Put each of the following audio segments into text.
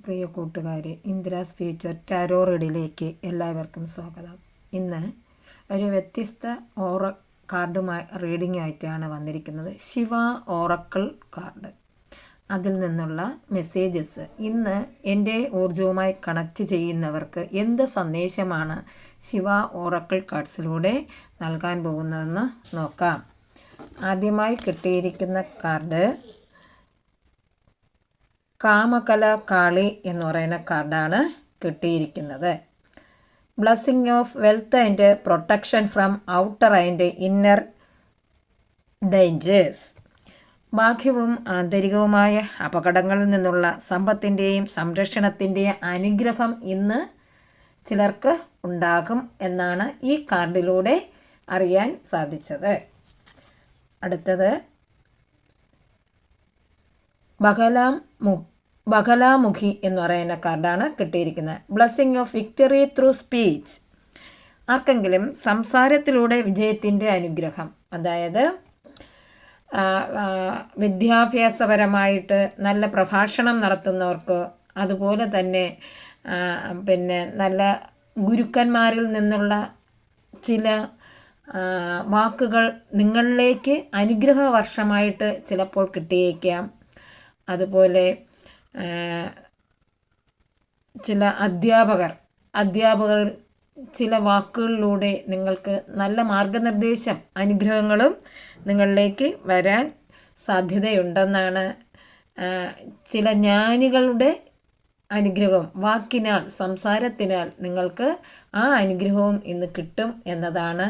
പ്രിയ കൂട്ടുകാരെ, ഇന്ദിരാസ് future tarot റീഡിലേക്ക് എല്ലാവർക്കും സ്വാഗതം. ഇന്ന് ഒരു വ്യത്യസ്ത കാർഡുമായി റീഡിങ്ങായിട്ടാണ് വന്നിരിക്കുന്നത്. Shiva Oracle card. അതിൽ നിന്നുള്ള മെസ്സേജസ് ഇന്ന് എൻ്റെ ഊർജവുമായി കണക്റ്റ് ചെയ്യുന്നവർക്ക് എന്ത് സന്ദേശമാണ് ശിവ ഓറക്കിൾ കാർഡ്സിലൂടെ നൽകാൻ പോകുന്നതെന്ന് നോക്കാം. ആദ്യമായി കിട്ടിയിരിക്കുന്ന കാർഡ് കാമകല കാളി എന്ന് പറയുന്ന കാർഡാണ് കിട്ടിയിരിക്കുന്നത്. Blessing of wealth and protection from outer and inner dangers. ബാഹ്യവും ആന്തരികവുമായ അപകടങ്ങളിൽ നിന്നുള്ള സമ്പത്തിൻ്റെയും സംരക്ഷണത്തിൻ്റെയും അനുഗ്രഹം ഇന്ന് ചിലർക്ക് ഉണ്ടാകും എന്നാണ് ഈ കാർഡിലൂടെ അറിയാൻ സാധിച്ചത്. അടുത്തത് ബഗലാമുഖി എന്ന് പറയുന്ന കാർഡാണ് കിട്ടിയിരിക്കുന്നത്. Blessing of victory through speech. ആർക്കെങ്കിലും സംസാരത്തിലൂടെ വിജയത്തിൻ്റെ അനുഗ്രഹം, അതായത് വിദ്യാഭ്യാസപരമായിട്ട് നല്ല പ്രഭാഷണം നടത്തുന്നവർക്ക്, അതുപോലെ തന്നെ നല്ല ഗുരുക്കന്മാരിൽ നിന്നുള്ള ചില വാക്കുകൾ നിങ്ങളിലേക്ക് അനുഗ്രഹ വർഷമായിട്ട് ചിലപ്പോൾ കിട്ടിയേക്കാം. അതുപോലെ ചില അധ്യാപകർ ചില വാക്കുകളിലൂടെ നിങ്ങൾക്ക് നല്ല മാർഗനിർദ്ദേശം, അനുഗ്രഹങ്ങളും നിങ്ങളിലേക്ക് വരാൻ സാധ്യതയുണ്ടെന്നാണ്. ചില ജ്ഞാനികളുടെ അനുഗ്രഹം വാക്കിനാൽ, സംസാരത്തിനാൽ നിങ്ങൾക്ക് ആ അനുഗ്രഹവും ഇന്ന് കിട്ടും എന്നതാണ്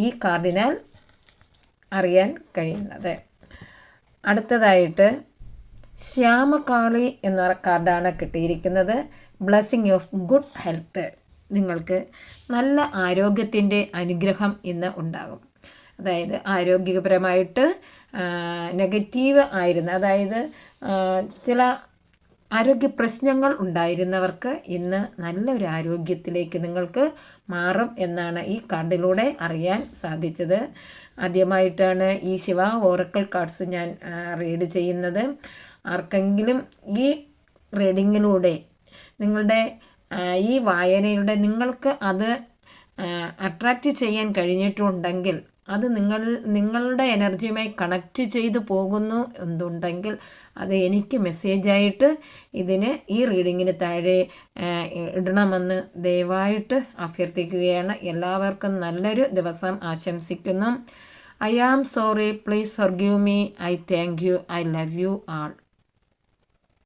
ഈ കാർഡിനാൽ അറിയാൻ കഴിയുന്നത്. അടുത്തതായിട്ട് ശ്യാമകാളി എന്ന കാർഡാണ് കിട്ടിയിരിക്കുന്നത്. Blessing of good health. നിങ്ങൾക്ക് നല്ല ആരോഗ്യത്തിൻ്റെ അനുഗ്രഹം ഇന്ന് ഉണ്ടാകും. അതായത് ആരോഗ്യപരമായിട്ട് നെഗറ്റീവ് ആയിരുന്ന, അതായത് ചില ആരോഗ്യ പ്രശ്നങ്ങൾ ഉണ്ടായിരുന്നവർക്ക് ഇന്ന് നല്ലൊരു ആരോഗ്യത്തിലേക്ക് നിങ്ങൾക്ക് മാറും എന്നാണ് ഈ കാർഡിലൂടെ അറിയാൻ സാധിച്ചത്. ആദ്യമായിട്ടാണ് ഈ ശിവ ഓറക്കിൾ കാർഡ്സ് ഞാൻ റീഡ് ചെയ്യുന്നത്. ആർക്കെങ്കിലും ഈ റീഡിങ്ങിലൂടെ, നിങ്ങളുടെ ഈ വായനയിലൂടെ നിങ്ങൾക്ക് അത് അട്രാക്റ്റ് ചെയ്യാൻ കഴിഞ്ഞിട്ടുണ്ടെങ്കിൽ, അത് നിങ്ങളുടെ എനർജിയുമായി കണക്റ്റ് ചെയ്തു പോകുന്നു എന്നുണ്ടെങ്കിൽ അത് എനിക്ക് മെസ്സേജായിട്ട് ഈ റീഡിങ്ങിന് താഴെ ഇടണമെന്ന് ദയവായിട്ട് അഭ്യർത്ഥിക്കുകയാണ്. എല്ലാവർക്കും നല്ലൊരു ദിവസം ആശംസിക്കുന്നു. I am sorry, please forgive me. I thank you. I love you all.